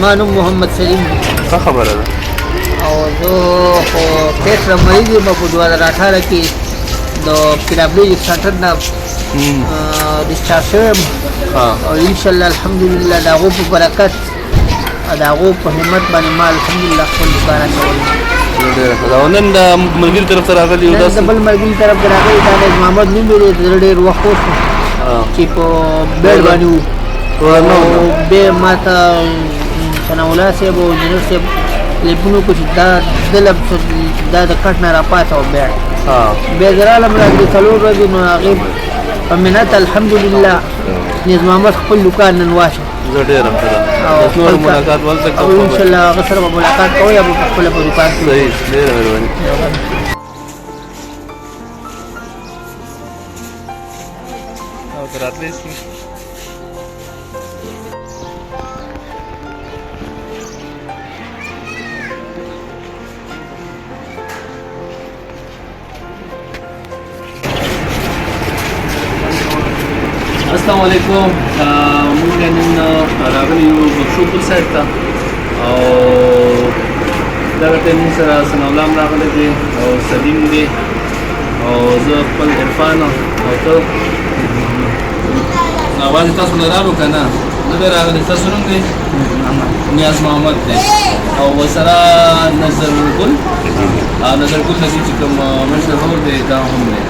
زما نوم محمد سلیم دی. څه خبره ده؟ او زه خو پیټ را مریض یم په 2018 کې د پیرابلیک سنټر نه ډسچارج شوی یم او انشاءالله الحمدلله د هغو په برکت د هغو په همت باندې ما الحمدلله خپل کار اچولی. او نن د ملګري طرف ته راغلي یو د بل ملګري طرف ته راغلی دا د محمد نوم یې دی. زه ډېر وخت اوس چې په بیډ باندې وو او بیا ما ته ثناءالله صاحب او انجینر صاحب تلیفون وکړو چې دا د کټ نه راپاڅه او بیډ بیا زه رالم راځي 4 ورځې نو هغې په منت الحمدلله نیز محمد خپل دوکان نن واچو. زه ډېر ښه ده نور ملاقات ولته او انشاءالله هغه سره به ملاقات کوو یا به په خپله په دوکان کې. صحیح ډېره مهرباني. او که راتلی شي السلام علیکم. موږ نن راغلي یو بخشوپور سایډ ته او دغه ټایم موږ سره ثناءالله هم راغلی دی او سلیم دی او زه خپل عرفان او ته اواز تاسو نه رالو که نه؟ نه دی راغلی. ستاسو نوم دی؟ نیاز محمد دی او ورسره نظرګل نظرګل نظیر چې کوم مشر ورور دی دا هم دی.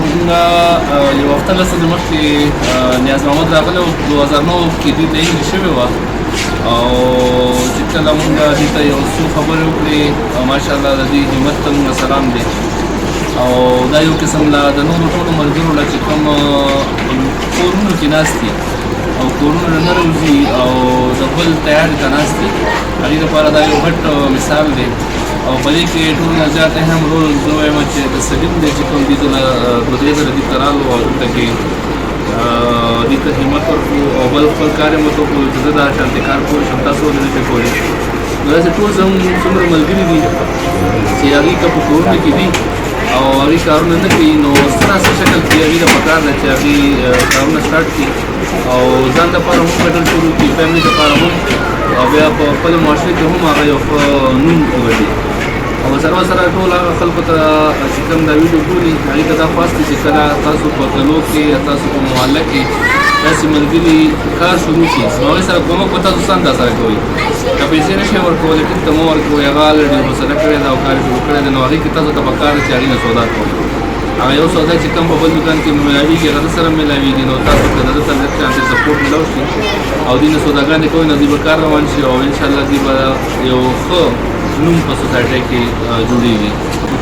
موږ یو هفته لس ورځې مخکې نیاز محمد راغلی او 2009 کې دوی ته انګلیش شوې وه او چې کله موږ دې ته یو څو خبرې وکړې ماشاءالله د دې همت ته موږ سلام دی او دا یو قسم له د نورو ټولو ملګرو له چې کوم کورونو کې ناست دي او کورونو نه نه راوځي او د بل تیارې ته ناست دي هغې لپاره دا یو غټ مثال دی او په دې کې ټول نه زیات اهم رول زه وایم چې د سلیم دی چې کوم دې ته 2-3 ځله دې ته رالو او دلته کې دې ته همت ورکړو او بل خپل کار یې مته وکړو چې زه دا شانتې کار کولی شم تاسو ولې نه شئ کولی. نو داسې ټول زموږ څومره ملګري دي چې هغې که په کورونو کې دي او هغې کارونه نه کوي نو څه ناسه شکل کې هغې ته پکار ده چې هغې کارونه سټارټ کړي او ځان دپاره هم ګټل شروع کړي فیملي دپاره هم او بیا په خپل معاشرې کې هم هغه یو ښه نوم وګټي او سره ټول هغه خلکو ته چې کوم دا ویډیو ګوري هغې ته دا خواست دی چې کله تاسو په کلو کې یا تاسو په محله کې داسې ملګري کار شروع کړي نو هغې سره کومک به تاسو څه اندازه سره کوئ که پیسې نه شئ ورکولی ټیک ته مه ورکوئ هغه الرېډي ورسره کړې ده او کار یې شروع کړی دی نو هغې کې تاسو ته پکار ده چې هغې نه سودا کوئ. هغه یو سودا چې کوم په بل دوکان کې میلاوېږي هغه ده سره میلاوېږي نو تاسو که د ده سره لږ شانتې سپورټ میلاو شي او دوی نه سوداګانې کوئ نو دوی به کار روان شي او انشاءالله دوی به یو ښه نوم په سوسایټۍ کې جوړېږي.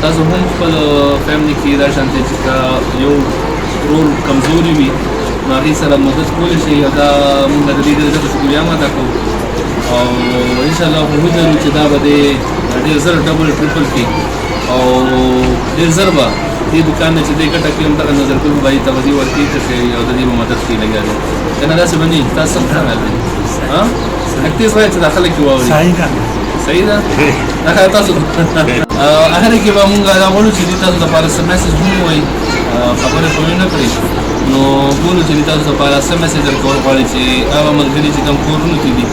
تاسو هم خپل فیملي کې دا شانتې چې که یو رول کمزوري وي نو هغې سره مدد کولی شي دا مونږ د دې ډېر زیاته شکریه هم ادا کوو او انشاءالله امید لرو چې دا به دې ډېر زر ډبل ټریپل کړي او ډېر زر به دې دوکان نه چې دې ګټه کړي هم دغه نظرګل به یې توجه ورکړي چې او د دې به مدد کوي لګیا دی که نه داسې به نه وي. تاسو څه خیال دی؟ لږ تېز وایه چې دا خلک یې واوري. صحیح ده؟ دا تاسو اخر کې به مونږ دا غواړو چې دې تاسو دپاره څه میسج هم ووایي خبرې خو یې نه کړئ نو ګورو چې تاسو دپاره څه میسج درکول غواړي چې هغه ملګري چې کوم کورونو کې دي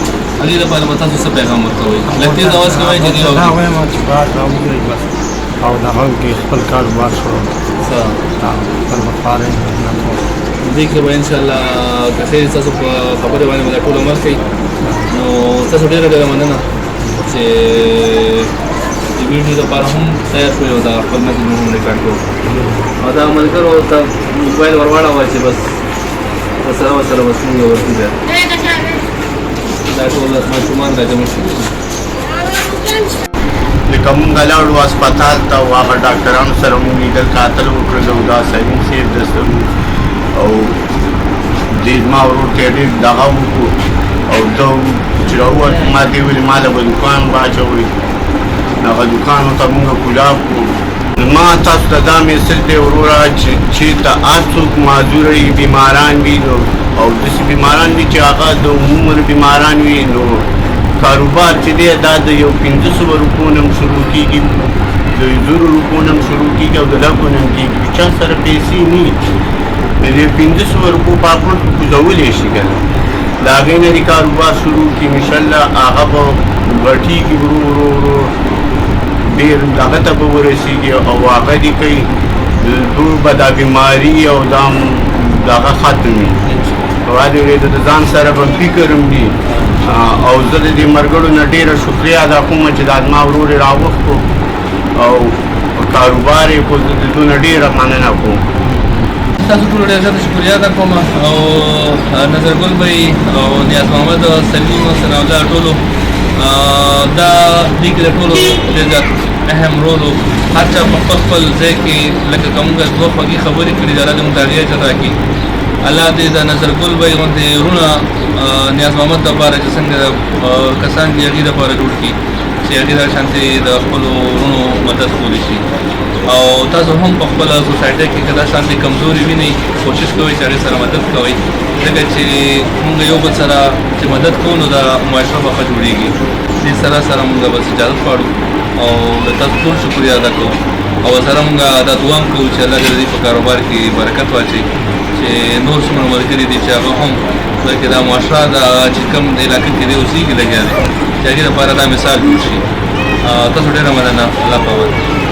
هغې لپاره به تاسو څه پیغام ورکوئ. لږ تېز اواز کې وایئ چې دې دا وایم چې باید راوګورئ بس او د هغه کې خپل کاروبار شروع خپل لپاره دې کې به انشاءالله که خیر تاسو په خبرې باندې به دا ټول عمل کوئ نو تاسو ډېره ډېره مننه چې د ویډیو لپاره هم تیار شوی او دا خپل متن مو هم ریکارډ کړو او دا ملګرو ته موبایل ور واړوه چې بس ورسره بس مونږ ورځو بیا دا ټول ماشومان راجمع شوي لکه مونږ لاړو هسپتال ته او هغه ډاکټرانو سره مونږ لیدل کاتل وکړل او دا سلیم صاحب دسته او دې زما ورور ته ډېر دغه وکړو او ده چې راووت ما ته یې ویلې ما له به دوکان واچوئ هغه دوکانو ته مونږ کلاب کړو. ما تاسو ته دا میسج دی وروره چې چېرته هر څوک معذوره وي بیماران وي او داسې بیماران وي چې هغه د عمومر بیماران وي نو کاروبار چې دی دا د یو 500 روپو نه هم شروع کېږي د 1000 روپو نه هم شروع کېږي او د لکو نه هم کېږي که چا سره پیسې نه وي د 500 روپو په اکاونټ کې کوزولی شي که نه د هغې نه دې کاروبار شروع کړي انشاءالله هغه به غټېږي ورو ورو ورو ډېر هغه ته به ورسېږي او هغه دې کوي دوی به دا بیماري او دا دغه ختم وي او د ځان سره به فکر هم وي او زه د دې ملګرو نه ډېره شکریه ادا کوم چې دا زما ورور یې راوښتو او کاروبار یې خو زه د دوی نه ډېره مننه کوم تاسو ټول ډېر زیاته شکریه ادا کوم او نظرګل بھائی او نیاز محمد سلیم ثناء الله ټولو دا دې کې د ټولو ډېر زیات اهم رول و هر چا په خپل ځای کې لکه که موږ دوه خوږې خبرې کړي د الله دې موږ ته هغې اجر راکړي الله دې د نظرګل بھائی غوندې وروڼه نیاز محمد دپاره چې څنګه کسان دي هغې دپاره جوړ کړي چې هغې دا شانتې د خپلو وروڼو مدد کولی شي او تاسو هم په خپله سوسایټۍ کې که دا شانتې کمزوري وینئ کوشش کوئ چې هغې سره مدد کوئ ځکه چې موږ یو بل سره چې مدد کوو نو دا معاشره به ښه جوړېږي دې سره سره موږ بس اجازت غواړو او د تاسو ټول شکریه ادا کوو او سره موږ دا دعا هم کوو چې الله دې د دې په کاروبار کې برکت واچوي چې نور څومره ملګري دي چې هغه هم بلکې دا معاشره دا چې کوم د علاقې کې دی اوسېږي لګیا دی چې هغې لپاره دا مثال جوړ شي تاسو ډېره مننه الله پاک